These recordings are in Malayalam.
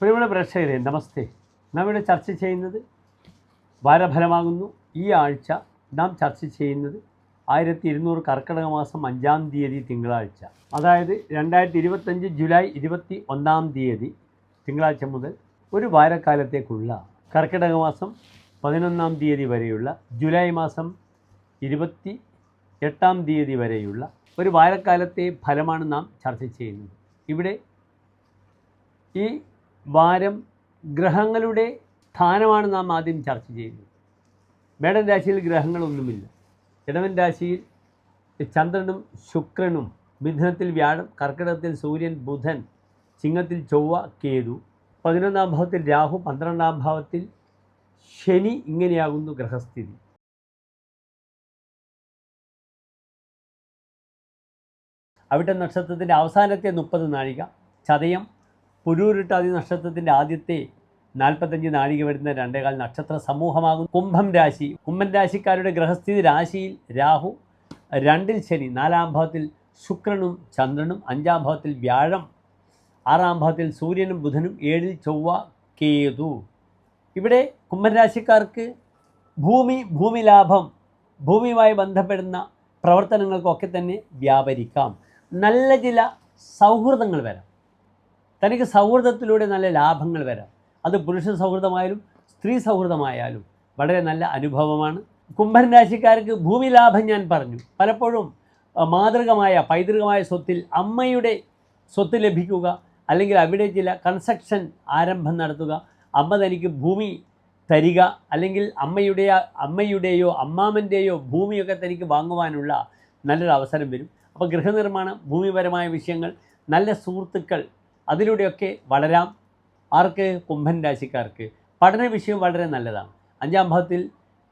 പ്രിയമുള്ള പ്രേക്ഷകരെ നമസ്തേ. നാം ഇവിടെ ചർച്ച ചെയ്യുന്നത് വാരഫലമാകുന്നു. ഈ ആഴ്ച നാം ചർച്ച ചെയ്യുന്നത് 1200 കർക്കിടക മാസം 5-ാം തീയതി തിങ്കളാഴ്ച, അതായത് 2025 ജൂലൈ 21-ാം തീയതി തിങ്കളാഴ്ച മുതൽ ഒരു വാരക്കാലത്തേക്കുള്ള കർക്കിടക മാസം 11-ാം തീയതി വരെയുള്ള ജൂലൈ മാസം 28-ാം തീയതി വരെയുള്ള ഒരു വാരക്കാലത്തെ ഫലമാണ് നാം ചർച്ച ചെയ്യുന്നത്. ഇവിടെ ഈ വാരം ഗ്രഹങ്ങളുടെ സ്ഥാനമാണ് നാം ആദ്യം ചർച്ച ചെയ്യുന്നത്. മേടൻ രാശിയിൽ ഗ്രഹങ്ങളൊന്നുമില്ല. ഇടവൻ രാശിയിൽ ചന്ദ്രനും ശുക്രനും, മിഥുനത്തിൽ വ്യാഴം, കർക്കിടകത്തിൽ സൂര്യൻ, ബുധൻ, ചിങ്ങത്തിൽ ചൊവ്വ, കേതു, 11-ാം ഭാവത്തിൽ രാഹു, 12-ാം ഭാവത്തിൽ ശനി. ഇങ്ങനെയാകുന്നു ഗ്രഹസ്ഥിതി. അവിട്ട നക്ഷത്രത്തിൻ്റെ അവസാനത്തെ 30 നാഴിക, ചതയം പുരൂരുട്ടാതി നക്ഷത്രത്തിൻ്റെ ആദ്യത്തെ 45 നാഴിക വരുന്ന 2.25 നക്ഷത്ര സമൂഹമാകും കുംഭം രാശി. കുംഭൻ രാശിക്കാരുടെ ഗ്രഹസ്ഥിതി: രാശിയിൽ രാഹു, 2-ൽ ശനി, 4-ാം ഭാവത്തിൽ ശുക്രനും ചന്ദ്രനും, 5-ാം ഭാവത്തിൽ വ്യാഴം, 6-ാം ഭാവത്തിൽ സൂര്യനും ബുധനും, 7-ൽ ചൊവ്വ, കേതു. ഇവിടെ കുംഭൻ രാശിക്കാർക്ക് ഭൂമി ലാഭം, ഭൂമിയുമായി ബന്ധപ്പെടുന്ന പ്രവർത്തനങ്ങൾക്കൊക്കെ തന്നെ വ്യാപരിക്കാം. നല്ല ചില സൗഹൃദങ്ങൾ വരാം. തനിക്ക് സൗഹൃദത്തിലൂടെ നല്ല ലാഭങ്ങൾ വരാം. അത് പുരുഷ സൗഹൃദമായാലും സ്ത്രീ സൗഹൃദമായാലും വളരെ നല്ല അനുഭവമാണ്. കുംഭൻ രാശിക്കാർക്ക് ഭൂമി ലാഭം ഞാൻ പറഞ്ഞു. പലപ്പോഴും പൈതൃകമായ സ്വത്തിൽ അമ്മയുടെ സ്വത്ത് ലഭിക്കുക, അല്ലെങ്കിൽ അവിടെ ചില കൺസ്ട്രക്ഷൻ ആരംഭം നടത്തുക, അമ്മ തനിക്ക് ഭൂമി തരിക, അല്ലെങ്കിൽ അമ്മയുടെയോ അമ്മാമൻ്റെയോ ഭൂമിയൊക്കെ തനിക്ക് വാങ്ങുവാനുള്ള നല്ലൊരു അവസരം വരും. അപ്പോൾ ഗൃഹനിർമ്മാണം, ഭൂമിപരമായ വിഷയങ്ങൾ, നല്ല സുഹൃത്തുക്കൾ, അതിലൂടെയൊക്കെ വളരാം. ആർക്ക്? കുംഭൻ രാശിക്കാർക്ക്. പഠന വിഷയം വളരെ നല്ലതാണ്. 5-ാം ഭാവത്തിൽ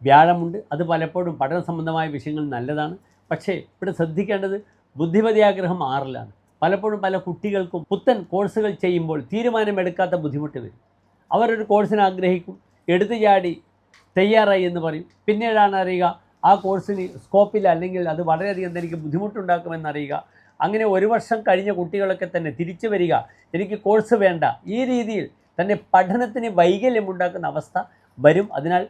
വ്യാഴമുണ്ട്. അത് പലപ്പോഴും പഠന സംബന്ധമായ വിഷയങ്ങൾ നല്ലതാണ്. പക്ഷേ ഇവിടെ ശ്രദ്ധിക്കേണ്ടത് ബുദ്ധിപതിയാഗ്രഹം 6-ലാണ്. പലപ്പോഴും പല കുട്ടികൾക്കും പുത്തൻ കോഴ്സുകൾ ചെയ്യുമ്പോൾ തീരുമാനമെടുക്കാത്ത ബുദ്ധിമുട്ട് വരും. അവരൊരു കോഴ്സിന് ആഗ്രഹിക്കും, എടുത്തു ചാടി തയ്യാറായി എന്ന് പറയും. പിന്നീടാണ് അറിയുക ആ കോഴ്സിന് സ്കോപ്പില്ല, അല്ലെങ്കിൽ അത് വളരെയധികം തനിക്ക് ബുദ്ധിമുട്ടുണ്ടാക്കുമെന്നറിയുക. അങ്ങനെ 1 വർഷം കഴിഞ്ഞ കുട്ടികളൊക്കെ തന്നെ തിരിച്ചു വരിക, എനിക്ക് കോഴ്സ് വേണ്ട, ഈ രീതിയിൽ തന്നെ പഠനത്തിന് വൈകല്യമുണ്ടാക്കുന്ന അവസ്ഥ വരും. അതിനാൽ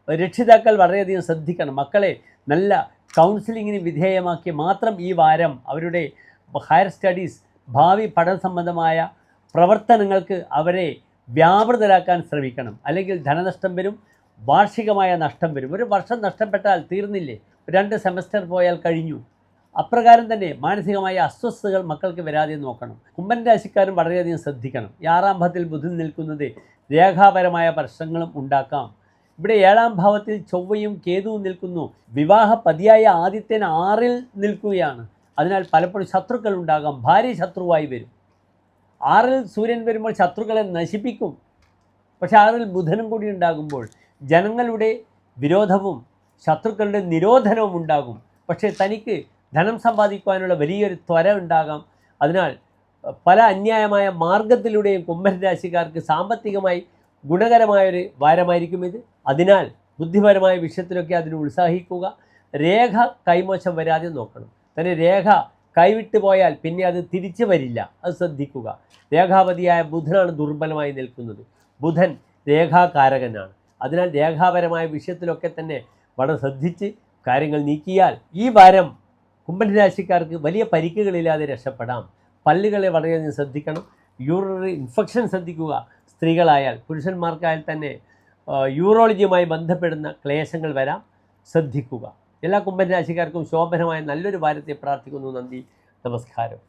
രക്ഷിതാക്കൾ വളരെയധികം ശ്രദ്ധിക്കണം. മക്കളെ നല്ല കൗൺസിലിങ്ങിന് വിധേയമാക്കി മാത്രം ഈ വാരം അവരുടെ ഹയർ സ്റ്റഡീസ്, ഭാവി പഠന സംബന്ധമായ പ്രവർത്തനങ്ങൾക്ക് അവരെ വ്യാപൃതരാക്കാൻ ശ്രമിക്കണം. അല്ലെങ്കിൽ ധനനഷ്ടം വരും, വാർഷികമായ നഷ്ടം വരും. 1 വർഷം നഷ്ടപ്പെട്ടാൽ തീർന്നില്ലേ, 2 സെമസ്റ്റർ പോയാൽ കഴിഞ്ഞു. അപ്രകാരം തന്നെ മാനസികമായ അസ്വസ്ഥതകൾ മക്കൾക്ക് വരാതെ നോക്കണം. കുംഭൻ രാശിക്കാരും വളരെയധികം ശ്രദ്ധിക്കണം. 6-ാം ഭാവത്തിൽ ബുധൻ നിൽക്കുന്നത് രേഖാപരമായ പ്രശ്നങ്ങളും ഉണ്ടാക്കാം. ഇവിടെ 7-ാം ഭാവത്തിൽ ചൊവ്വയും കേതുവും നിൽക്കുന്നു. വിവാഹ പതിയായ ആദിത്യൻ 6-ൽ നിൽക്കുകയാണ്. അതിനാൽ പലപ്പോഴും ശത്രുക്കൾ ഉണ്ടാകാം. ഭാര്യ ശത്രുവായി വരും. 6-ൽ സൂര്യൻ വരുമ്പോൾ ശത്രുക്കളെ നശിപ്പിക്കും. പക്ഷേ 6-ൽ ബുധനും കൂടി ഉണ്ടാകുമ്പോൾ ജനങ്ങളുടെ വിരോധവും ശത്രുക്കളുടെ നിരോധനവും ഉണ്ടാകും. പക്ഷേ തനിക്ക് ധനം സമ്പാദിക്കുവാനുള്ള വലിയൊരു ത്വര ഉണ്ടാകാം. അതിനാൽ പല അന്യായമായ മാർഗത്തിലൂടെയും കുംഭൻ രാശിക്കാർക്ക് സാമ്പത്തികമായി ഗുണകരമായൊരു വാരമായിരിക്കും ഇത്. അതിനാൽ ബുദ്ധിപരമായ വിഷയത്തിലൊക്കെ അതിന് ഉത്സാഹിക്കുക. രേഖ കൈമോശം വരാതെ നോക്കണം. തന്നെ രേഖ കൈവിട്ടു പോയാൽ പിന്നെ അത് തിരിച്ചു വരില്ല, അത് ശ്രദ്ധിക്കുക. രേഖാപതിയായ ബുധനാണ് ദുർബലമായി നിൽക്കുന്നത്. ബുധൻ രേഖാകാരകനാണ്. അതിനാൽ രേഖാപരമായ വിഷയത്തിലൊക്കെ തന്നെ വളരെ ശ്രദ്ധിച്ച് കാര്യങ്ങൾ നീക്കിയാൽ ഈ വാരം കുംഭൻ രാശിക്കാർക്ക് വലിയ പരിക്കുകളില്ലാതെ രക്ഷപ്പെടാം. പല്ലുകളെ വളരെയധികം ശ്രദ്ധിക്കണം. യൂറിനറി ഇൻഫെക്ഷൻ ശ്രദ്ധിക്കുക. സ്ത്രീകളായാൽ, പുരുഷന്മാർക്കായാൽ തന്നെ യൂറോളജിയുമായി ബന്ധപ്പെടുന്ന ക്ലേശങ്ങൾ വരാം, ശ്രദ്ധിക്കുക. എല്ലാ കുംഭൻ രാശിക്കാർക്കും ശോഭനമായ നല്ലൊരു വാരത്തെ പ്രാർത്ഥിക്കുന്നു. നന്ദി, നമസ്കാരം.